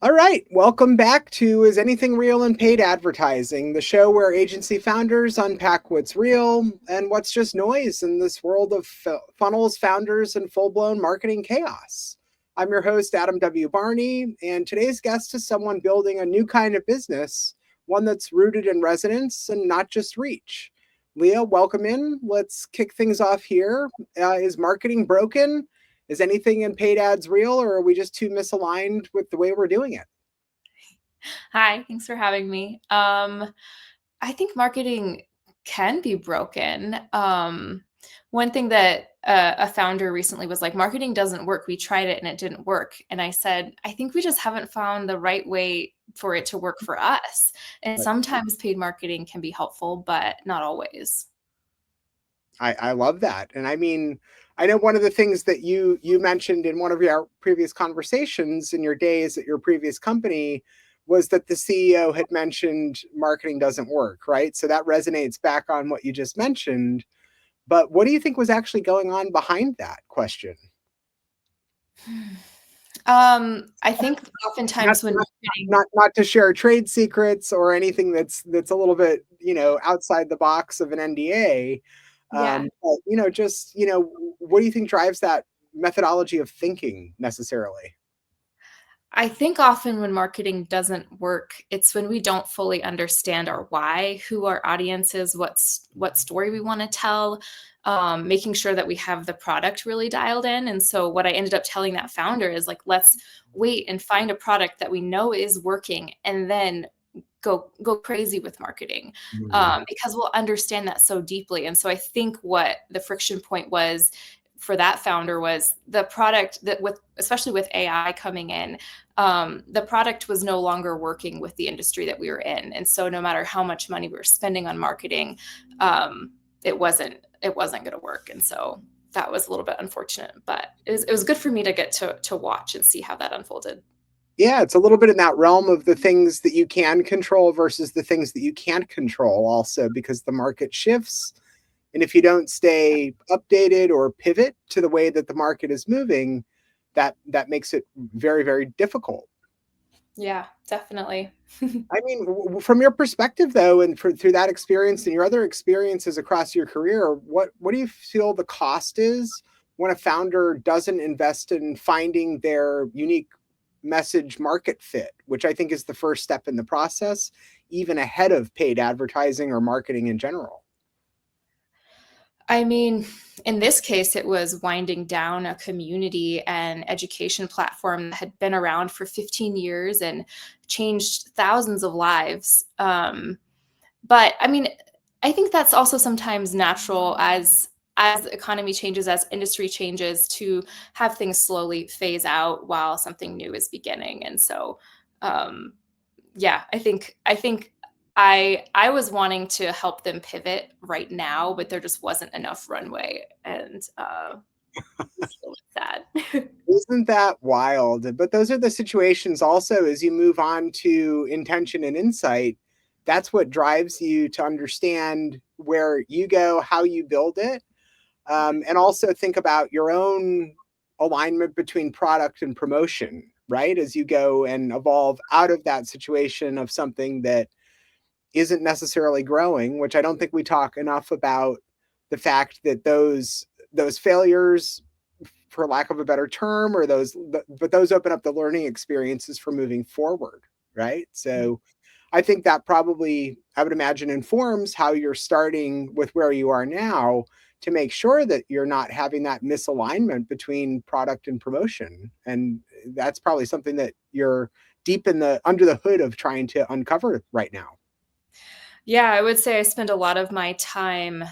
All right, welcome back to Is Anything Real in Paid Advertising, the show where agency founders unpack what's real and what's just noise in this world of funnels, founders, and full blown marketing chaos. I'm your host, Adam W. Barney, and today's guest is someone building a new kind of business, one that's rooted in resonance and not just reach. Lea, welcome in. Let's kick things off here. Is marketing broken? Is anything in paid ads real, or are we just too misaligned with the way we're doing it? Hi, thanks for having me. I think marketing can be broken. One thing that a founder recently was like, marketing doesn't work. We tried it and it didn't work. And I said, I think we just haven't found the right way for it to work for us. And Right. sometimes paid marketing can be helpful, but not always. I love that. And I mean, I know one of the things that you mentioned in one of your previous conversations in your days at your previous company was that the CEO had mentioned marketing doesn't work, right? So that resonates back on what you just mentioned. But what do you think was actually going on behind that question? I think Not oftentimes when not marketing, not to share trade secrets or anything that's a little bit, outside the box of an NDA. yeah. But, just, what do you think drives that methodology of thinking necessarily? I think often when marketing doesn't work, it's when we don't fully understand our why, who our audience is, what story we want to tell, making sure that we have the product really dialed in. And so what I ended up telling that founder is like, let's wait and find a product that we know is working, and then go crazy with marketing, Mhm. because we'll understand that so deeply. And so I think what the friction point was for that founder was the product that, with especially with AI coming in, the product was no longer working with the industry that we were in. And so no matter how much money we were spending on marketing, it wasn't going to work. And so that was a little bit unfortunate, but it was good for me to get to watch and see how that unfolded. Yeah, it's a little bit in that realm of the things that you can control versus the things that you can't control also because the market shifts. And if you don't stay updated or pivot to the way that the market is moving, that makes it very, very difficult. Yeah, definitely. I mean, from your perspective, though, and through that experience and your other experiences across your career, what do you feel the cost is when a founder doesn't invest in finding their unique message market fit, which I think is the first step in the process, even ahead of paid advertising or marketing in general? I mean, in this case, it was winding down a community and education platform that had been around for 15 years and changed thousands of lives. But I mean, I think that's also sometimes natural as the economy changes, as industry changes, to have things slowly phase out while something new is beginning. And so, um, yeah, I think I was wanting to help them pivot right now, but there just wasn't enough runway, and it's really sad. Isn't that wild? But those are the situations also as you move on to intention and insight. That's what drives you to understand where you go, how you build it, and also think about your own alignment between product and promotion, right? As you go and evolve out of that situation of something that isn't necessarily growing, which I don't think we talk enough about the fact that those failures, for lack of a better term, or those open up the learning experiences for moving forward, right? So I think that probably, I would imagine, informs how you're starting with where you are now to make sure that you're not having that misalignment between product and promotion. And that's probably something that you're deep in the under the hood of trying to uncover right now. Yeah, I would say I spend a lot of my time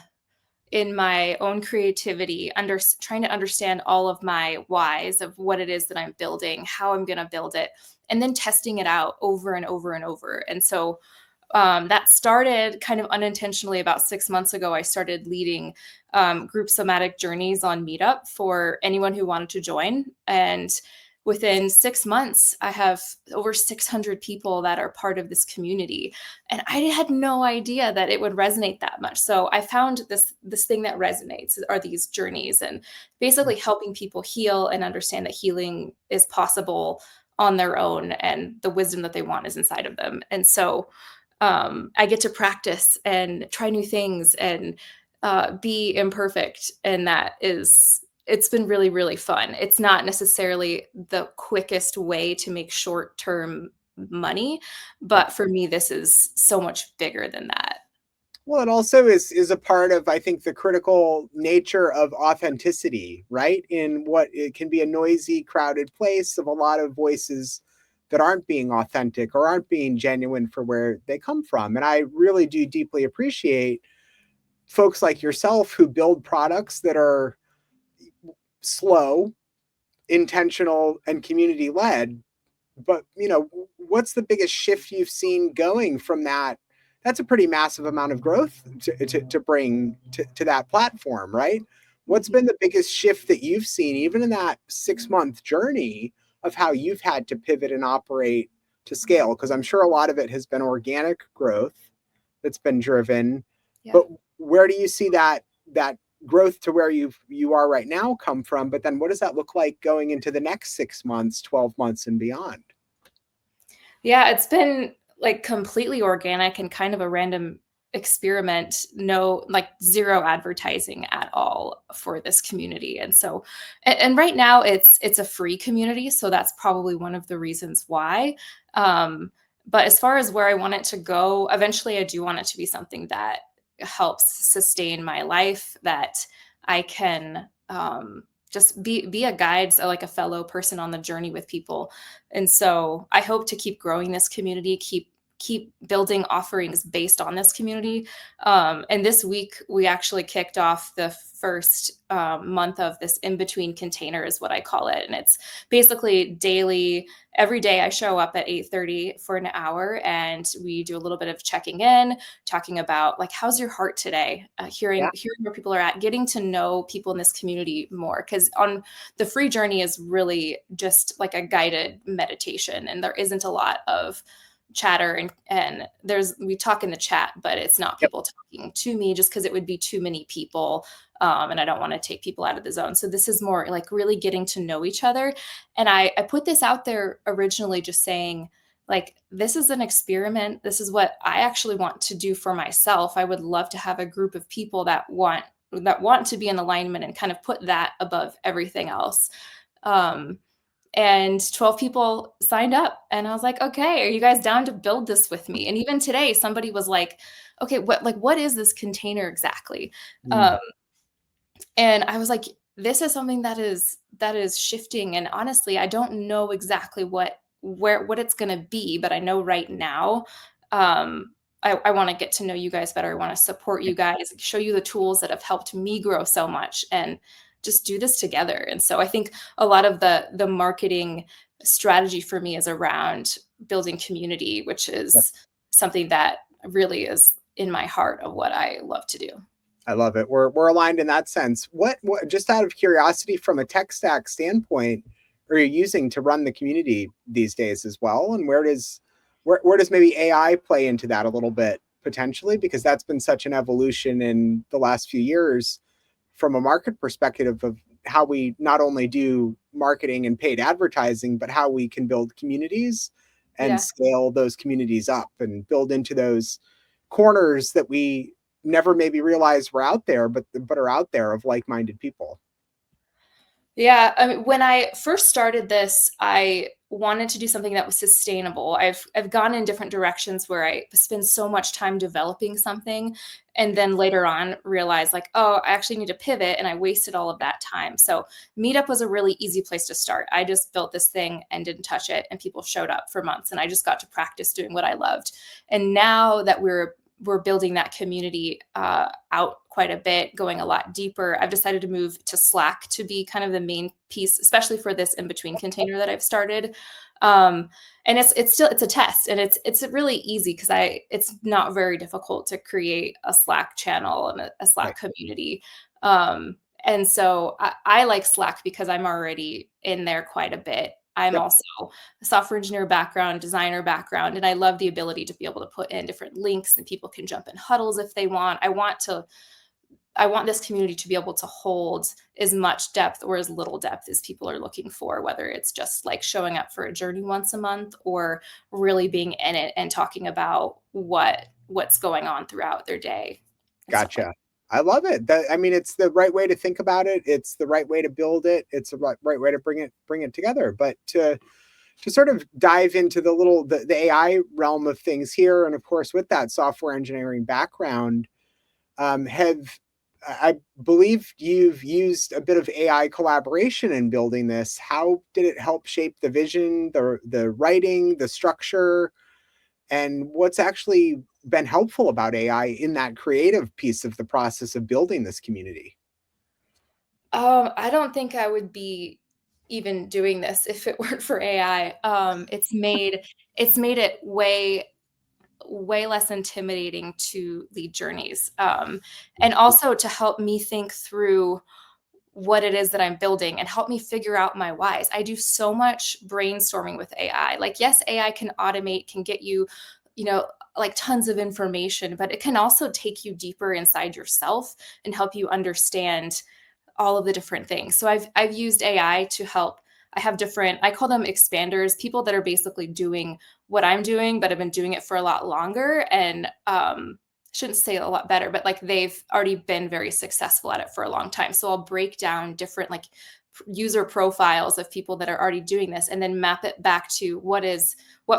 in my own creativity, trying to understand all of my whys of what it is that I'm building, how I'm going to build it, and then testing it out over and over and over. And so that started kind of unintentionally about 6 months ago. I started leading group somatic journeys on Meetup for anyone who wanted to join. And within 6 months, I have over 600 people that are part of this community. And I had no idea that it would resonate that much. So I found this thing that resonates are these journeys, and basically helping people heal and understand that healing is possible on their own, and the wisdom that they want is inside of them. And so I get to practice and try new things and be imperfect. And it's been really, really fun. It's not necessarily the quickest way to make short term money, Yep. but for me, this is so much bigger than that. Well, it also is a part of, I think, the critical nature of authenticity, right? In what it can be a noisy, crowded place of a lot of voices that aren't being authentic or aren't being genuine for where they come from. And I really do deeply appreciate folks like yourself who build products that are slow, intentional, and community led. But what's the biggest shift you've seen going from that? That's a pretty massive amount of growth to bring to that platform, right? What's Mhm. been the biggest shift that you've seen, even in that 6 month journey of how you've had to pivot and operate to scale? Because I'm sure a lot of it has been organic growth that's been driven, Yeah. but where do you see that growth to where you are right now come from? But then what does that look like going into the next 6 months, 12 months, and beyond? Yeah, it's been like completely organic and kind of a random experiment. No, like zero advertising at all for this community. And so, and right now it's a free community, so that's probably one of the reasons why. Um, but as far as where I want it to go, eventually I do want it to be something that helps sustain my life, that I can just be a guide, so like a fellow person on the journey with people. And so I hope to keep growing this community, keep building offerings based on this community. And this week we actually kicked off the first month of this in between container, is what I call it, and it's basically daily. Every day I show up at 8:30 for an hour, and we do a little bit of checking in, talking about like how's your heart today, Yeah. hearing where people are at, getting to know people in this community more. Because on the free journey is really just like a guided meditation, and there isn't a lot of chatter, and there's we talk in the chat, but it's not Yep. people talking to me, just because it would be too many people. And I don't want to take people out of the zone, so this is more like really getting to know each other. And I put this out there originally just saying, like, this is an experiment, this is what I actually want to do for myself. I would love to have a group of people that want to be in alignment and kind of put that above everything else. Um, and 12 people signed up, and I was like, okay, are you guys down to build this with me? And even today, somebody was like, okay, what is this container exactly? Mm. Um, and I was like, this is something that is shifting. And honestly, I don't know exactly what it's gonna be, but I know right now, um, I want to get to know you guys better. I want to support you guys, show you the tools that have helped me grow so much, and just do this together. And so I think a lot of the marketing strategy for me is around building community, which Yep. is something that really is in my heart of what I love to do. I love it. We're aligned in that sense. What just out of curiosity, from a tech stack standpoint, are you using to run the community these days as well? And where does maybe AI play into that a little bit potentially? Because that's been such an evolution in the last few years from a market perspective of how we not only do marketing and paid advertising, but how we can build communities and Yeah. scale those communities up and build into those corners that we never maybe realized were out there, but are out there of like-minded people. Yeah, I mean, when I first started this, I wanted to do something that was sustainable. I've gone in different directions where I spend so much time developing something, and then later on realize like, oh, I actually need to pivot, and I wasted all of that time. So Meetup was a really easy place to start. I just built this thing and didn't touch it, and people showed up for months, and I just got to practice doing what I loved. And now that we're building that community out quite a bit, going a lot deeper, I've decided to move to Slack to be kind of the main piece, especially for this in between container that I've started. Um, and it's a test, and it's really easy because I it's not very difficult to create a Slack channel and a Right. Slack community. And so I like Slack because I'm already in there quite a bit. I'm Yep. also a software engineer background, designer background, and I love the ability to be able to put in different links, and people can jump in huddles if they want. I want to I want this community to be able to hold as much depth or as little depth as people are looking for, whether it's just like showing up for a journey once a month or really being in it and talking about what's going on throughout their day and stuff like Gotcha. I love it. I mean, it's the right way to think about it. It's the right way to build it. It's the right way to bring it together. But to sort of dive into the AI realm of things here, and of course with that software engineering background, have I believe you've used a bit of AI collaboration in building this. How did it help shape the vision, the writing, the structure, and what's actually been helpful about AI in that creative piece of the process of building this community? I don't think I would be even doing this if it weren't for AI. It's made it way less intimidating to lead journeys, and also to help me think through what it is that I'm building and help me figure out my whys. I do so much brainstorming with AI. Like, yes, AI can automate, can get you, you know, like tons of information, but it can also take you deeper inside yourself and help you understand all of the different things. So I've used AI to help. I have different, I call them expanders, people that are basically doing what I'm doing, but have been doing it for a lot longer and shouldn't say a lot better, but like they've already been very successful at it for a long time. So I'll break down different like user profiles of people that are already doing this and then map it back to what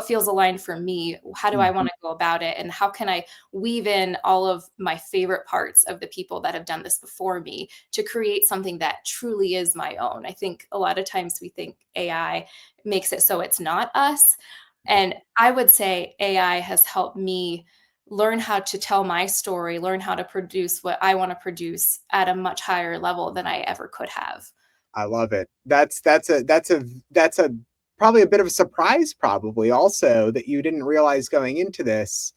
feels aligned for me. How do I Mhm. want to go about it? And how can I weave in all of my favorite parts of the people that have done this before me to create something that truly is my own? I think a lot of times we think AI makes it so it's not us. And I would say AI has helped me learn how to tell my story, learn how to produce what I want to produce at a much higher level than I ever could have. I love it. That's a probably a bit of a surprise, probably also that you didn't realize going into this,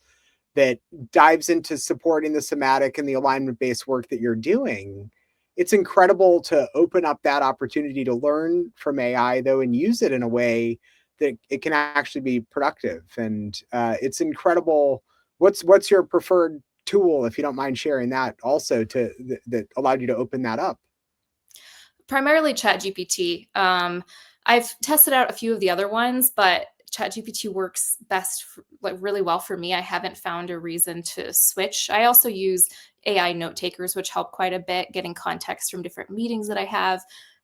that dives into supporting the somatic and the alignment based work that you're doing. It's incredible to open up that opportunity to learn from AI, though, and use it in a way that it can actually be productive. And it's incredible. What's your preferred tool, if you don't mind sharing that, also that allowed you to open that up? Primarily ChatGPT. I've tested out a few of the other ones, but ChatGPT works best, like really well for me. I haven't found a reason to switch. I also use AI note takers, which help quite a bit, getting context from different meetings that I have.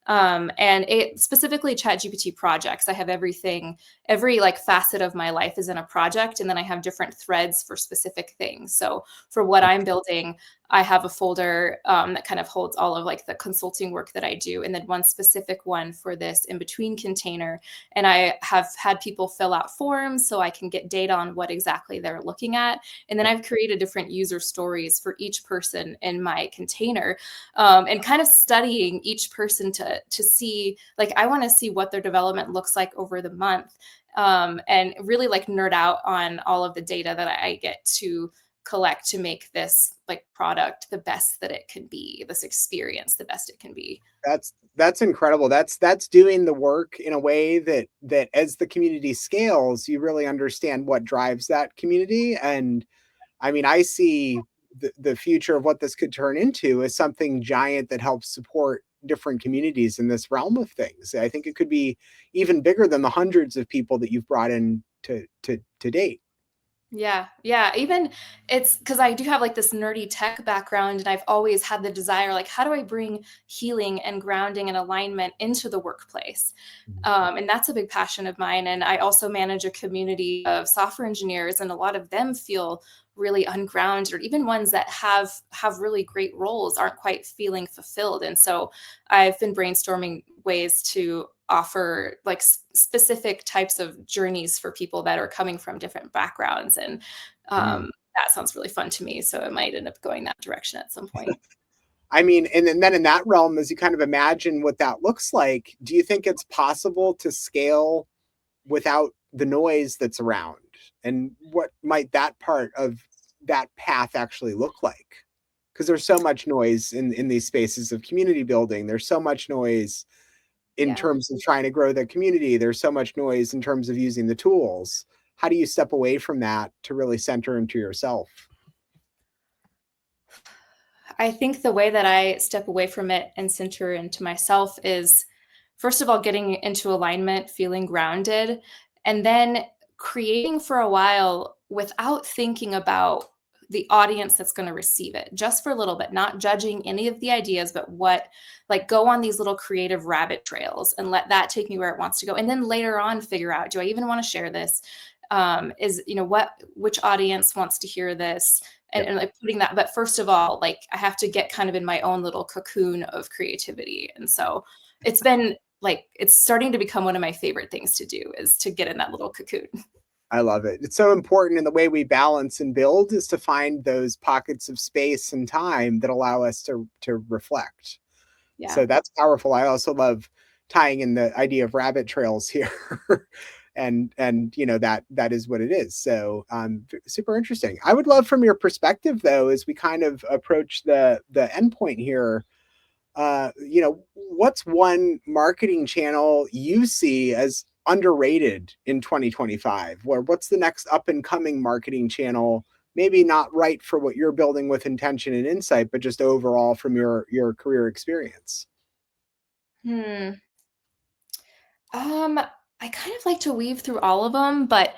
And it specifically ChatGPT projects. I have everything, every like facet of my life is in a project, and then I have different threads for specific things. So for what I'm building, I have a folder that kind of holds all of like the consulting work that I do, and then one specific one for this in between container. And I have had people fill out forms so I can get data on what exactly they're looking at. And then I've created different user stories for each person in my container, and kind of studying each person to see like I want to see what their development looks like over the month, and really like nerd out on all of the data that I get to collect to make this like product the best that it can be, this experience the best it can be. That's incredible. That's doing the work in a way that as the community scales, you really understand what drives that community. And I mean, I see the future of what this could turn into as something giant that helps support different communities in this realm of things. I think it could be even bigger than the hundreds of people that you've brought in to date. Yeah, yeah. Even it's because I do have like this nerdy tech background, and I've always had the desire, like, how do I bring healing and grounding and alignment into the workplace? And that's a big passion of mine. And I also manage a community of software engineers, and a lot of them feel really ungrounded, or even ones that have really great roles aren't quite feeling fulfilled. And so I've been brainstorming ways to offer like specific types of journeys for people that are coming from different backgrounds. And Mhm. that sounds really fun to me. So it might end up going that direction at some point. I mean, and then in that realm, as you kind of imagine what that looks like, do you think it's possible to scale without the noise that's around? And what might that part of that path actually look like? Because there's so much noise in these spaces of community building. There's so much noise in Yeah. terms of trying to grow the community. There's so much noise in terms of using the tools. How do you step away from that to really center into yourself? I think the way that I step away from it and center into myself is, first of all, getting into alignment, feeling grounded, and then creating for a while without thinking about the audience that's going to receive it, just for a little bit, not judging any of the ideas, but like go on these little creative rabbit trails and let that take me where it wants to go. And then later on, figure out, do I even want to share this? Which audience wants to hear this? Yep. And like putting that, but first of all, like I have to get kind of in my own little cocoon of creativity. And so it's been like it's starting to become one of my favorite things to do is to get in that little cocoon. I love it. It's so important in the way we balance and build is to find those pockets of space and time that allow us to reflect. Yeah. So that's powerful. I also love tying in the idea of rabbit trails here. And that is what it is. So super interesting. I would love from your perspective though, as we kind of approach the endpoint here, what's one marketing channel you see as underrated in 2025? Or what's the next up and coming marketing channel? Maybe not right for what you're building with intention and insight, but just overall from your career experience. Hmm. I kind of like to weave through all of them, but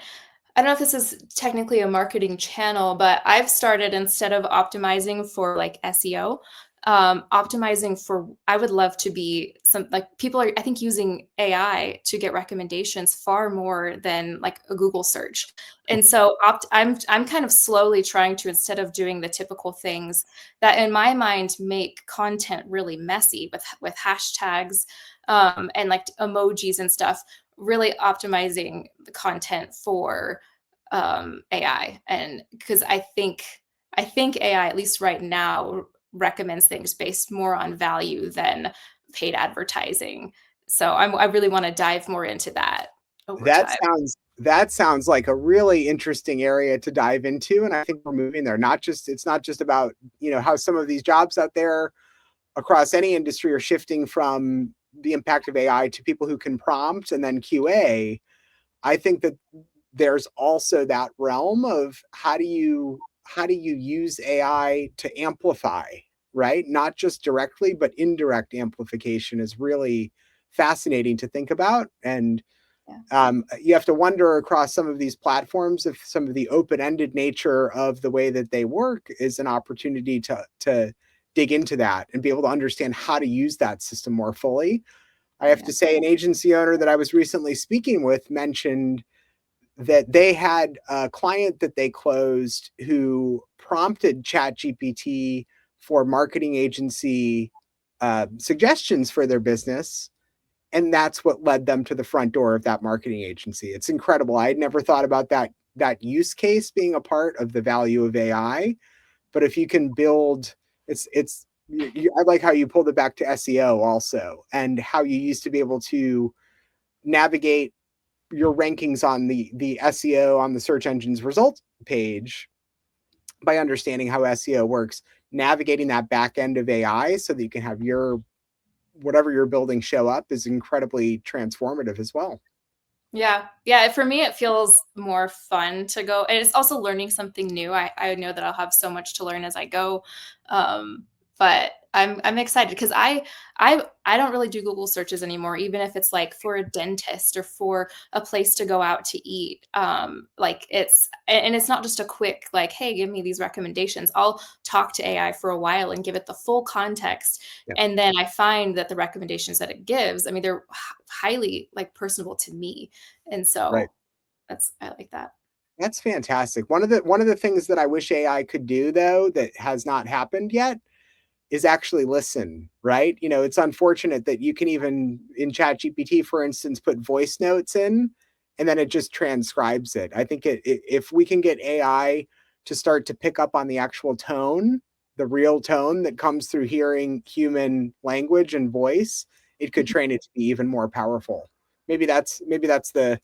I don't know if this is technically a marketing channel, but I've started instead of optimizing for like SEO, optimizing for I would love to be some like people are I think using AI to get recommendations far more than like a Google search. And so I'm kind of slowly trying to instead of doing the typical things that in my mind make content really messy with hashtags and like emojis and stuff, really optimizing the content for AI. And because I think AI, at least right now, recommends things based more on value than paid advertising. So I really want to dive more into that over That time. sounds like a really interesting area to dive into, and I think we're moving there. It's not just about how some of these jobs out there across any industry are shifting from the impact of AI to people who can prompt and then QA. I think that there's also that realm of how do you use AI to amplify, right? Not just directly, but indirect amplification is really fascinating to think about. And Yeah. you have to wonder across some of these platforms if some of the open-ended nature of the way that they work is an opportunity to dig into that and be able to understand how to use that system more fully. I have Yeah. to say, an agency owner that I was recently speaking with mentioned that they had a client that they closed who prompted ChatGPT for marketing agency suggestions for their business, and that's what led them to the front door of that marketing agency. It's incredible. I had never thought about that use case being a part of the value of AI, but if you can build, I like how you pulled it back to SEO also, and how you used to be able to navigate your rankings on the SEO on the search engine's result page by understanding how SEO works, navigating that back end of AI so that you can have your whatever you're building show up is incredibly transformative as well. Yeah. Yeah, for me, it feels more fun to go and it's also learning something new. I know that I'll have so much to learn as I go, but I'm excited because I don't really do Google searches anymore, even if it's, like, for a dentist or for a place to go out to eat, like, and it's not just a quick, like, "Hey, give me these recommendations." I'll talk to AI for a while and give it the full context, Yeah, and then I find that the recommendations that it gives, I mean, they're highly, like, personable to me. And right. so I like that. That's fantastic. One of the things that I wish AI could do though that has not happened yet is actually listen, right? It's unfortunate that you can even in ChatGPT, for instance, put voice notes in and then it just transcribes it. I think if we can get AI to start to pick up on the actual tone, the real tone that comes through hearing human language and voice, it could Mhm. train it to be even more powerful. Maybe that's the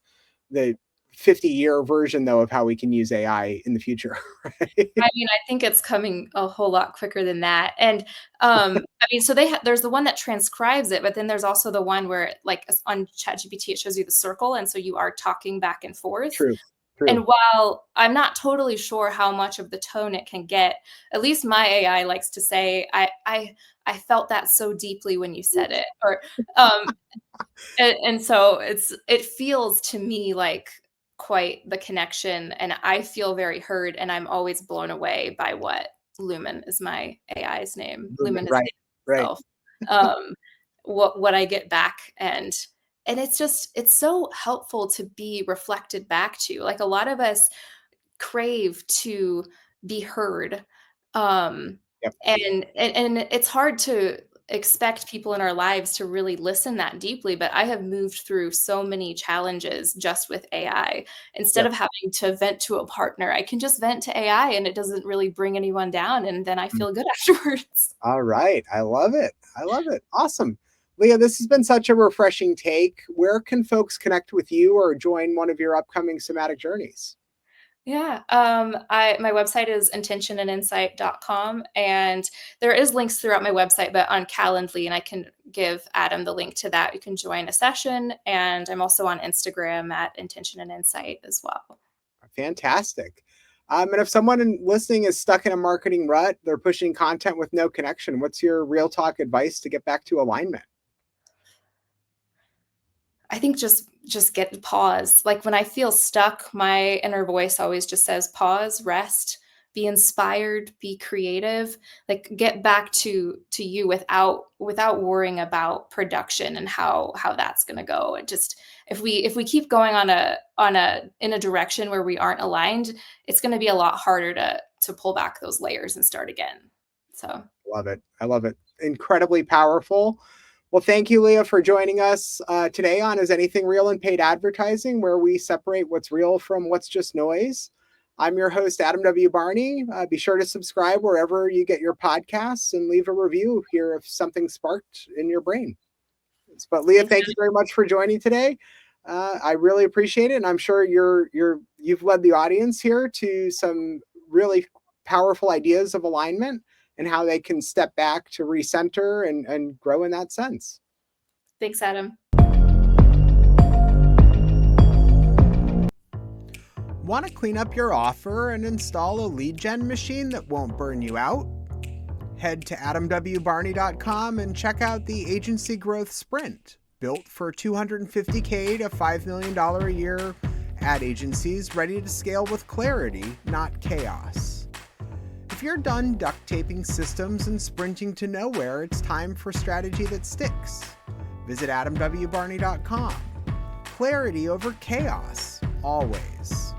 50-year version though of how we can use AI in the future. Right? I mean, I think it's coming a whole lot quicker than that, and, I mean, so there's the one that transcribes it, but then there's also the one where, like, on ChatGPT, it shows you the circle, and so you are talking back and forth. True. True. And while I'm not totally sure how much of the tone it can get, at least my AI likes to say, I felt that so deeply when you said it, or um, and so it feels to me like quite the connection, and I feel very heard, and I'm always blown away by what Lumen is my AI's name. Lumen is Right. Right. itself. Um, what I get back, and it's so helpful to be reflected back to. Like, a lot of us crave to be heard. Um, Yep. and it's hard to expect people in our lives to really listen that deeply, but I have moved through so many challenges just with AI. Instead Yep. of having to vent to a partner, I can just vent to AI and it doesn't really bring anyone down, and then I feel good afterwards. All right. I love it. I love it. Awesome. Leah, this has been such a refreshing take. Where can folks connect with you or join one of your upcoming somatic journeys? Yeah, my website is intentionandinsight.com, and there is links throughout my website, but on Calendly, and I can give Adam the link to that. You can join a session, and I'm also on Instagram at Intention and Insight as well. Fantastic. And if someone listening is stuck in a marketing rut, they're pushing content with no connection, what's your real talk advice to get back to alignment? I think just get pause. Like, when I feel stuck, my inner voice always just says pause, rest, be inspired, be creative. Like, get back to you without worrying about production and how that's going to go. It just, if we keep going on a in a direction where we aren't aligned, it's going to be a lot harder to pull back those layers and start again. So, Love it. I love it. Incredibly powerful. Well, thank you, Leah, for joining us today on Is Anything Real in Paid Advertising, where we separate what's real from what's just noise. I'm your host, Adam W. Barney. Be sure to subscribe wherever you get your podcasts and leave a review here if something sparked in your brain. But Leah, thanks. thank you very much for joining today. I really appreciate it, and I'm sure you've led the audience here to some really powerful ideas of alignment and how they can step back to recenter and grow in that sense. Thanks, Adam. Want to clean up your offer and install a lead gen machine that won't burn you out? Head to adamwbarney.com and check out the Agency Growth Sprint, built for $250K to $5 million a year ad agencies ready to scale with clarity, not chaos. If you're done duct taping systems and sprinting to nowhere, it's time for strategy that sticks. Visit adamwbarney.com. Clarity over chaos, always.